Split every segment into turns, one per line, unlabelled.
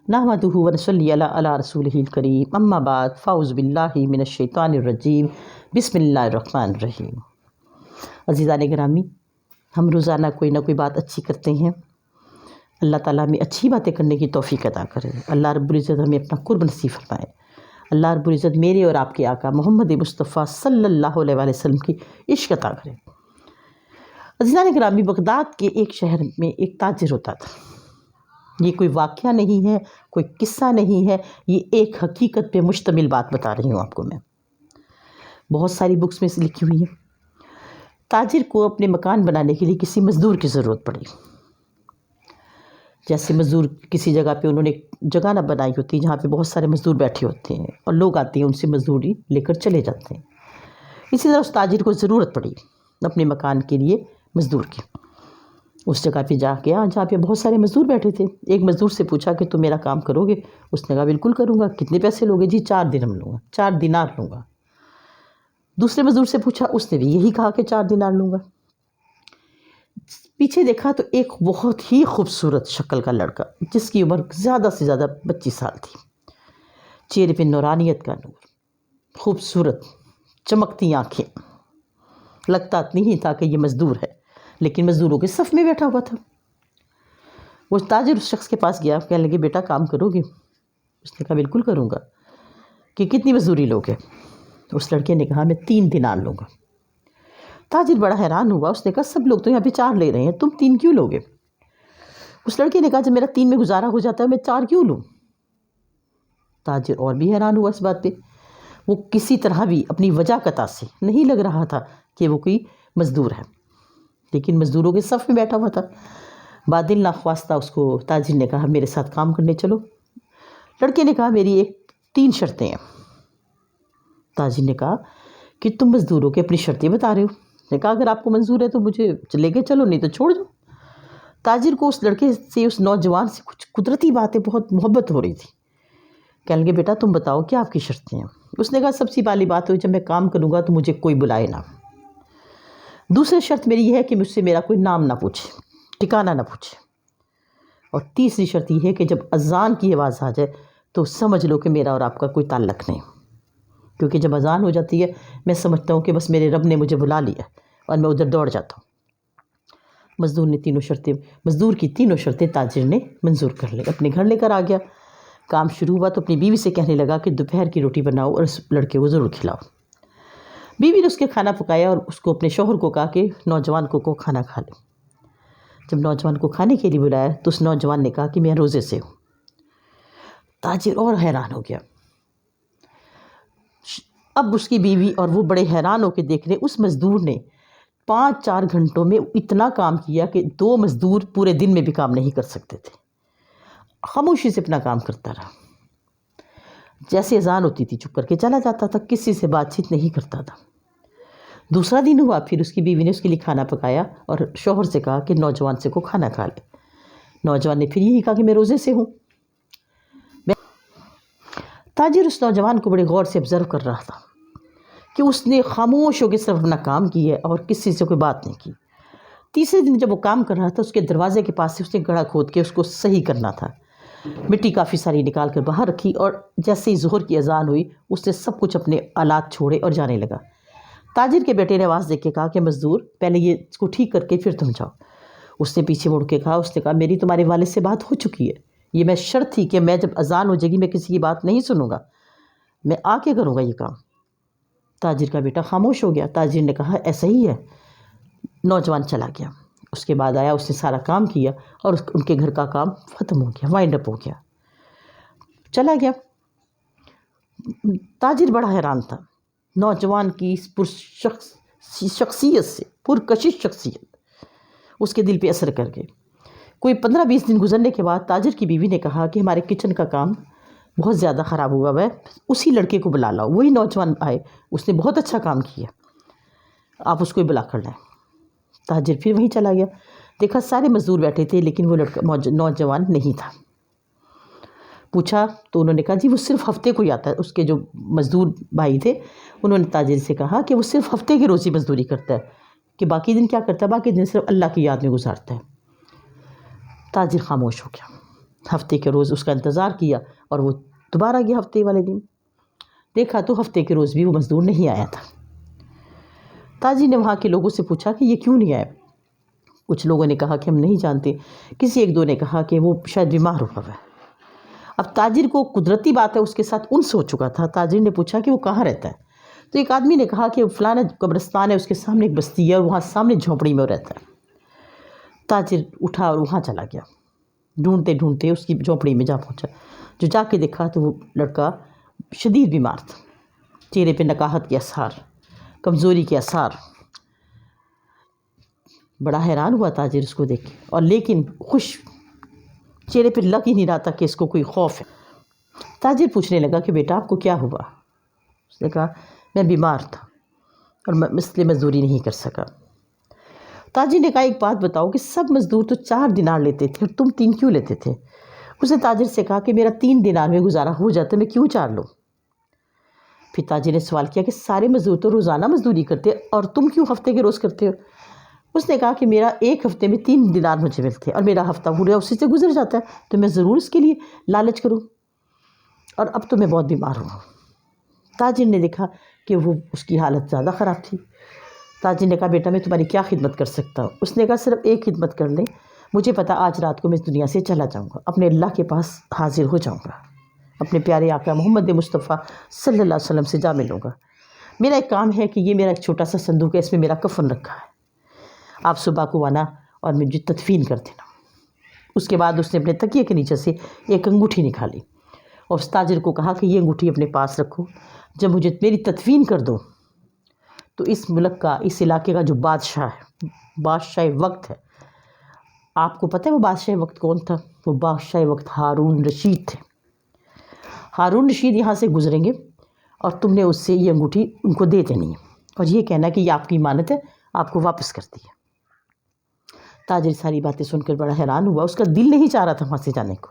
نحمدہ ونصلی علی رسولہ الکریم، اما بعد، فاعوذ باللہ من الشیطان الرجیم، بسم اللہ الرحمن الرحیم۔ عزیزان گرامی، ہم روزانہ کوئی نہ کوئی بات اچھی کرتے ہیں۔ اللہ تعالیٰ ہمیں اچھی باتیں کرنے کی توفیق عطا کرے۔ اللہ رب العزت ہمیں اپنا قرب نصیب فرمائے۔ اللہ رب العزت میرے اور آپ کے آقا محمد مصطفیٰ صلی اللہ علیہ وآلہ وسلم کی عشق عطا کرے۔ عزیزان گرامی، بغداد کے ایک شہر میں ایک تاجر ہوتا تھا۔ یہ کوئی واقعہ نہیں ہے، کوئی قصہ نہیں ہے، یہ ایک حقیقت پہ مشتمل بات بتا رہی ہوں آپ کو میں۔ بہت ساری بکس میں سے لکھی ہوئی ہے۔ تاجر کو اپنے مکان بنانے کے لیے کسی مزدور کی ضرورت پڑی۔ جیسے مزدور کسی جگہ پہ انہوں نے جگہ نہ بنائی ہوتی جہاں پہ بہت سارے مزدور بیٹھے ہوتے ہیں اور لوگ آتے ہیں ان سے مزدوری لے کر چلے جاتے ہیں، اسی طرح اس تاجر کو ضرورت پڑی اپنے مکان کے لیے مزدور کی۔ اس جگہ پہ جا گیا جہاں پہ بہت سارے مزدور بیٹھے تھے۔ ایک مزدور سے پوچھا کہ تم میرا کام کرو گے؟ اس نے کہا بالکل کروں گا۔ کتنے پیسے لوگے؟ جی 4 درہم لوں گا، 4 دینار لوں گا۔ دوسرے مزدور سے پوچھا، اس نے بھی یہی کہا کہ 4 دینار لوں گا۔ پیچھے دیکھا تو ایک بہت ہی خوبصورت شکل کا لڑکا جس کی عمر زیادہ سے زیادہ 25 سال تھی، چہرے پہ نورانیت کا نور، خوبصورت چمکتی آنکھیں، لگتا نہیں تھا کہ یہ مزدور ہے لیکن مزدوروں کے صف میں بیٹھا ہوا تھا۔ وہ تاجر اس شخص کے پاس گیا، کہنے لگے بیٹا کام کرو گے؟ اس نے کہا بالکل کروں گا۔ کہ کتنی مزدوری لوگے؟ اس لڑکے نے کہا میں 3 دینار لوں گا۔ تاجر بڑا حیران ہوا، اس نے کہا سب لوگ تو یہاں پہ 4 لے رہے ہیں، تم 3 کیوں لوگے؟ اس لڑکے نے کہا جب میرا 3 میں گزارا ہو جاتا ہے میں 4 کیوں لوں؟ تاجر اور بھی حیران ہوا اس بات پہ۔ وہ کسی طرح بھی اپنی وجاقتہ سے نہیں لگ رہا تھا کہ وہ کوئی مزدور ہے، لیکن مزدوروں کے صف میں بیٹھا ہوا تھا۔ بادل ناخواستہ اس کو تاجر نے کہا میرے ساتھ کام کرنے چلو۔ لڑکے نے کہا میری 3 شرطیں ہیں۔ تاجر نے کہا کہ تم مزدوروں کے اپنی شرطیں بتا رہے ہو؟ نے کہا اگر آپ کو منظور ہے تو مجھے لے کے چلو، نہیں تو چھوڑ دو۔ تاجر کو اس لڑکے سے، اس نوجوان سے کچھ قدرتی باتیں بہت محبت ہو رہی تھی۔ کہنے لگے بیٹا تم بتاؤ کیا آپ کی شرطیں ہیں؟ اس نے کہا سب سے پہلی بات ہوئی جب میں کام کروں گا تو مجھے کوئی بلائے نہ۔ دوسری شرط میری یہ ہے کہ مجھ سے میرا کوئی نام نہ پوچھے، ٹھکانہ نہ پوچھے، اور تیسری شرط یہ ہے کہ جب اذان کی آواز آ جائے تو سمجھ لو کہ میرا اور آپ کا کوئی تعلق نہیں، کیونکہ جب اذان ہو جاتی ہے میں سمجھتا ہوں کہ بس میرے رب نے مجھے بلا لیا اور میں ادھر دوڑ جاتا ہوں۔ مزدور کی تینوں شرطیں تاجر نے منظور کر لی، اپنے گھر لے کر آ گیا۔ کام شروع ہوا تو اپنی بیوی سے کہنے لگا کہ دوپہر کی روٹی بناؤ اور اس لڑکے کو ضرور کھلاؤ۔ بیوی نے اس کے کھانا پکایا اور اس کو اپنے شوہر کو کہا کہ نوجوان کو کھانا کھا لے۔ جب نوجوان کو کھانے کے لیے بلایا تو اس نوجوان نے کہا کہ میں روزے سے ہوں۔ تاجر اور حیران ہو گیا۔ اب اس کی بیوی اور وہ بڑے حیران ہو کے دیکھ رہے اس مزدور نے 5-4 گھنٹوں میں اتنا کام کیا کہ 2 مزدور پورے دن میں بھی کام نہیں کر سکتے تھے۔ خاموشی سے اپنا کام کرتا رہا، جیسے اذان ہوتی تھی چپ کر کے چلا جاتا تھا، کسی سے بات چیت نہیں کرتا تھا۔ دوسرا دن ہوا، پھر اس کی بیوی نے اس کے لیے کھانا پکایا اور شوہر سے کہا کہ نوجوان سے کو کھانا کھا لے۔ نوجوان نے پھر یہی کہا کہ میں روزے سے ہوں۔ تاجر اس نوجوان کو بڑے غور سے آبزرو کر رہا تھا کہ اس نے خاموش ہو کے صرف اپنا کام کیا ہے اور کسی سے کوئی بات نہیں کی۔ تیسرے دن جب وہ کام کر رہا تھا اس کے دروازے کے پاس سے اس نے گڑھا کھود کے اس کو صحیح کرنا تھا، مٹی کافی ساری نکال کر باہر رکھی، اور جیسے ہی ظہر کی اذان ہوئی اس نے سب کچھ اپنے آلات چھوڑے اور جانے لگا۔ تاجر کے بیٹے نے آواز دے کے کہا کہ مزدور پہلے یہ اس کو ٹھیک کر کے پھر تم جاؤ۔ اس نے پیچھے مڑ کے کہا، اس نے کہا میری تمہارے والد سے بات ہو چکی ہے، یہ میں شرط تھی کہ میں جب اذان ہو جائے گی میں کسی کی بات نہیں سنوں گا، میں آ کے کروں گا یہ کام۔ تاجر کا بیٹا خاموش ہو گیا۔ تاجر نے کہا ایسا ہی ہے۔ نوجوان چلا گیا۔ اس کے بعد آیا، اس نے سارا کام کیا اور ان کے گھر کا کام ختم ہو گیا، وائنڈ اپ ہو گیا، چلا گیا۔ تاجر بڑا حیران تھا نوجوان کی اس شخصیت سے، پرکشش شخصیت اس کے دل پہ اثر کر گئی۔ کوئی 15-20 دن گزرنے کے بعد تاجر کی بیوی نے کہا کہ ہمارے کچن کا کام بہت زیادہ خراب ہوا ہے، اسی لڑکے کو بلا لاؤ۔ وہی نوجوان آئے، اس نے بہت اچھا کام کیا، آپ اس کو بلا کر لائیں۔ تاجر پھر وہیں چلا گیا، دیکھا سارے مزدور بیٹھے تھے لیکن وہ نوجوان نہیں تھا۔ پوچھا تو انہوں نے کہا جی وہ صرف ہفتے کو ہی آتا ہے۔ اس کے جو مزدور بھائی تھے انہوں نے تاجر سے کہا کہ وہ صرف ہفتے کی روزی مزدوری کرتا ہے، کہ باقی دن کیا کرتا ہے؟ باقی دن صرف اللہ کی یاد میں گزارتا ہے۔ تاجر خاموش ہو گیا۔ ہفتے کے روز اس کا انتظار کیا اور وہ دوبارہ گیا ہفتے والے دن، دیکھا تو ہفتے کے روز بھی وہ مزدور نہیں آیا تھا۔ تاجر نے وہاں کے لوگوں سے پوچھا کہ یہ کیوں نہیں آیا؟ کچھ لوگوں نے کہا کہ ہم نہیں جانتے، کسی ایک دو نے کہا کہ وہ شاید بیمار ہوا ہے۔ اب تاجر کو قدرتی بات ہے اس کے ساتھ انس ہو چکا تھا۔ تاجر نے پوچھا کہ وہ کہاں رہتا ہے؟ تو ایک آدمی نے کہا کہ فلانا قبرستان ہے، اس کے سامنے ایک بستی ہے اور وہاں سامنے جھونپڑی میں وہ رہتا ہے۔ تاجر اٹھا اور وہاں چلا گیا، ڈھونڈتے ڈھونڈتے اس کی جھونپڑی میں جا پہنچا۔ جو جا کے دیکھا تو وہ لڑکا شدید بیمار تھا، چہرے پہ نکاہت کے آثار، کمزوری کے آثار۔ بڑا حیران ہوا تاجر اس کو دیکھ کے، اور لیکن خوش چہرے پہ لگ ہی نہیں رہا تھا کہ اس کو کوئی خوف ہے۔ تاجر پوچھنے لگا کہ بیٹا آپ کو کیا ہوا؟ اس نے کہا میں بیمار تھا اور میں اس لیے مزدوری نہیں کر سکا۔ تاجر نے کہا ایک بات بتاؤ کہ سب مزدور تو 4 دینار لیتے تھے اور تم 3 کیوں لیتے تھے؟ اس نے تاجر سے کہا کہ میرا 3 دینار میں گزارا ہو جاتا ہے، میں کیوں 4 لوں؟ پھر تاجر نے سوال کیا کہ سارے مزدور تو روزانہ مزدوری کرتے اور تم کیوں ہفتے کے روز کرتے ہو؟ اس نے کہا کہ میرا ایک ہفتے میں 3 دینار مجھے ملتے اور میرا ہفتہ پورا اسی سے گزر جاتا ہے، تو میں ضرور اس کے لیے لالچ کروں، اور اب تو میں بہت بیمار ہوں۔ تاجر نے دیکھا کہ وہ اس کی حالت زیادہ خراب تھی۔ تاجر نے کہا بیٹا میں تمہاری کیا خدمت کر سکتا ہوں؟ اس نے کہا صرف ایک خدمت کر لیں، مجھے پتا آج رات کو میں اس دنیا سے چلا جاؤں گا، اپنے اللہ کے پاس حاضر ہو جاؤں گا، اپنے پیارے آقا محمد مصطفیٰ صلی اللہ علیہ وسلم سے جا ملوں گا۔ میرا ایک کام ہے کہ یہ میرا ایک چھوٹا سا صندوق ہے، اس میں میرا کفن رکھا ہے، آپ صبح کو آنا اور مجھے تدفین کر دینا۔ اس کے بعد اس نے اپنے تکیے کے نیچے سے ایک انگوٹھی نکالی اور اس تاجر کو کہا کہ یہ انگوٹھی اپنے پاس رکھو، جب مجھے میری تدفین کر دو تو اس ملک کا، اس علاقے کا جو بادشاہ ہے، بادشاہ وقت ہے، آپ کو پتہ ہے وہ بادشاہ وقت کون تھا؟ وہ بادشاہ وقت ہارون رشید تھے۔ ہارون رشید یہاں سے گزریں گے اور تم نے اس سے یہ انگوٹھی ان کو دے دینی ہے اور یہ کہنا کہ یہ آپ کی امانت ہے، آپ کو واپس کر دی ہے۔ تاجر ساری باتیں سن کر بڑا حیران ہوا، اس کا دل نہیں چاہ رہا تھا وہاں سے جانے کو،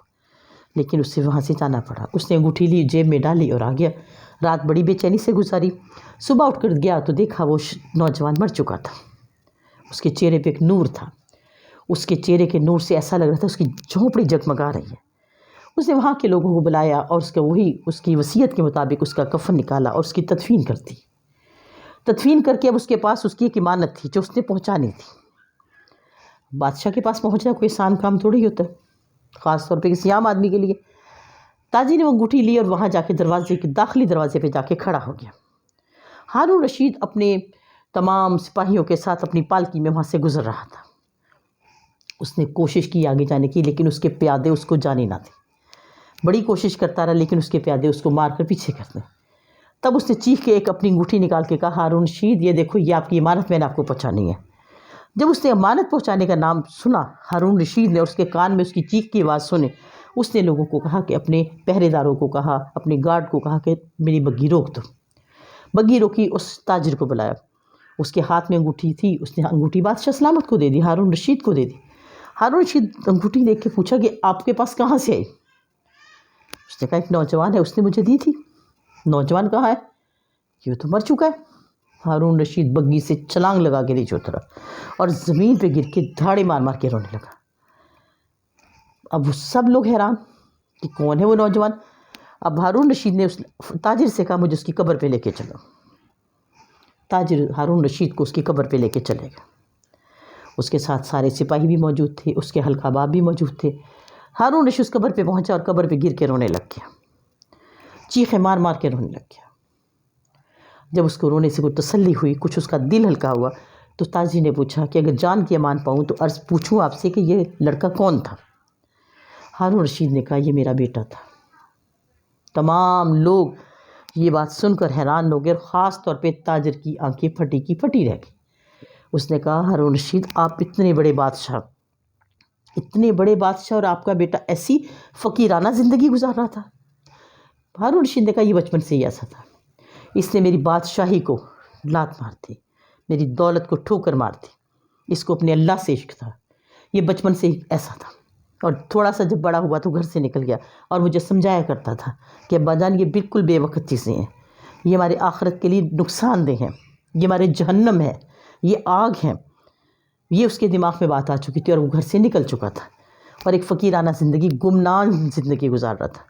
لیکن اس سے وہاں سے جانا پڑا۔ اس نے انگوٹھی لی، جیب میں ڈالی اور آ گیا۔ رات بڑی بے چینی سے گزاری۔ صبح اٹھ کر گیا تو دیکھا وہ نوجوان مر چکا تھا۔ اس کے چہرے پہ ایک نور تھا، اس کے چہرے کے نور سے ایسا لگ رہا تھا اس کی جھونپڑی جگمگا رہی ہے۔ اس نے وہاں کے لوگوں کو بلایا اور اس کی وصیت کے مطابق اس کا کفن نکالا اور اس کی تدفین کر دی۔ تدفین کر کے اب اس کے پاس اس کی ایک امانت تھی جو اس نے پہنچانی تھی۔ بادشاہ کے پاس پہنچنا کوئی آسان کام تھوڑی ہوتا ہے، خاص طور پہ کسی عام آدمی کے لیے۔ تاجر نے وہ انگوٹھی لی اور وہاں جا کے داخلی دروازے پہ جا کے کھڑا ہو گیا۔ ہارون رشید اپنے تمام سپاہیوں کے ساتھ اپنی پالکی میں وہاں سے گزر رہا تھا۔ اس نے کوشش کی آگے جانے کی، لیکن اس کے پیادے اس کو جانے نہ دے۔ بڑی کوشش کرتا رہا لیکن اس کے پیادے اس کو مار کر پیچھے کر دیں۔ تب اس نے چیخ کے ایک اپنی انگوٹھی نکال کے کہا ہارون رشید یہ دیکھو، یہ آپ کی امانت میں نے آپ کو پہنچانی ہے۔ جب اس نے امانت پہنچانے کا نام سنا ہارون رشید نے، اور اس کے کان میں اس کی چیخ کی آواز سنے، اس نے لوگوں کو کہا کہ اپنے پہرے داروں کو کہا، اپنے گارڈ کو کہا کہ میری بگھی روک دو۔ بگھی روکی، اس تاجر کو بلایا، اس کے ہاتھ میں انگوٹھی تھی، اس نے انگوٹھی بادشاہ سلامت کو دے دی، ہارون رشید کو دے دی۔ ہارون رشید انگوٹھی دیکھ کے پوچھا کہ آپ کے پاس کہاں سے آئی؟ اس نے کہا ایک نوجوان ہے، اس نے مجھے دی تھی۔ نوجوان کہاں ہے؟ یہ تو مر چکا ہے۔ ہارون رشید بگھی سے چھلانگ لگا کے نیچے اترا اور زمین پہ گر کے دھاڑے مار مار کے رونے لگا۔ اب وہ سب لوگ حیران کہ کون ہے وہ نوجوان۔ اب ہارون رشید نے اس تاجر سے کہا مجھے اس کی قبر پہ لے کے چلو۔ تاجر ہارون رشید کو اس کی قبر پہ لے کے چلے گا۔ اس کے ساتھ سارے سپاہی بھی موجود تھے، اس کے حلقہ باب بھی موجود تھے۔ ہارون رشید اس قبر پہ پہنچا اور قبر پہ گر کے رونے لگ گیا، چیخیں مار مار کے رونے لگ گیا۔ جب اس کو رونے سے کوئی تسلی ہوئی، کچھ اس کا دل ہلکا ہوا، تو تاجر نے پوچھا کہ اگر جان کی امان پاؤں تو عرض پوچھوں آپ سے کہ یہ لڑکا کون تھا؟ ہارون رشید نے کہا یہ میرا بیٹا تھا۔ تمام لوگ یہ بات سن کر حیران ہو گئے، اور خاص طور پہ تاجر کی آنکھیں پھٹی کی پھٹی رہ گئی۔ اس نے کہا ہارون رشید آپ اتنے بڑے بادشاہ اور آپ کا بیٹا ایسی فقیرانہ زندگی گزار رہا تھا؟ ہارون رشید نے کہا یہ بچپن سے ہی ایسا تھا، اس نے میری بادشاہی کو لات مار دی، میری دولت کو ٹھوکر مار دی، اس کو اپنے اللہ سے عشق تھا، یہ بچپن سے ہی ایسا تھا، اور تھوڑا سا جب بڑا ہوا تو گھر سے نکل گیا اور مجھے سمجھایا کرتا تھا کہ ابا جان یہ بالکل بے وقت چیزیں ہیں، یہ ہمارے آخرت کے لیے نقصان دہ ہیں، یہ ہمارے جہنم ہے، یہ آگ ہے۔ یہ اس کے دماغ میں بات آ چکی تھی اور وہ گھر سے نکل چکا تھا۔ اور ایک فقیرانہ زندگی، گمنام زندگی گزار رہا تھا۔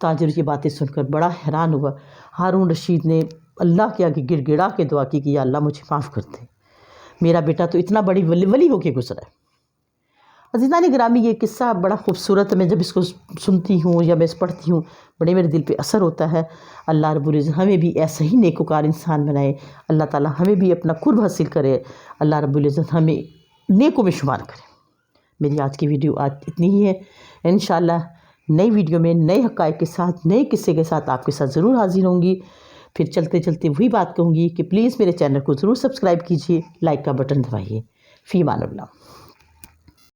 تاجر یہ باتیں سن کر بڑا حیران ہوا۔ ہارون رشید نے اللہ کے آگے گڑ گڑا کے دعا کی کہ یا اللہ مجھے معاف کر دے، میرا بیٹا تو اتنا بڑی ولی ہو کے گزرا ہے۔ عزیزان گرامی، یہ قصہ بڑا خوبصورت ہے، میں جب اس کو سنتی ہوں یا میں اس پڑھتی ہوں بڑے میرے دل پہ اثر ہوتا ہے۔ اللہ رب العزت ہمیں بھی ایسا ہی نیکوکار انسان بنائے، اللہ تعالیٰ ہمیں بھی اپنا قرب حاصل کرے، اللہ رب العزت ہمیں نیکوں میں شمار کرے۔ میری آج کی ویڈیو آج اتنی ہی ہے، انشاءاللہ نئی ویڈیو میں نئے حقائق کے ساتھ، نئے قصے کے ساتھ آپ کے ساتھ ضرور حاضر ہوں گی۔ پھر چلتے چلتے وہی بات کہوں گی کہ پلیز میرے چینل کو ضرور سبسکرائب کیجیے، لائک کا بٹن دبائیے۔ فی امان اللہ۔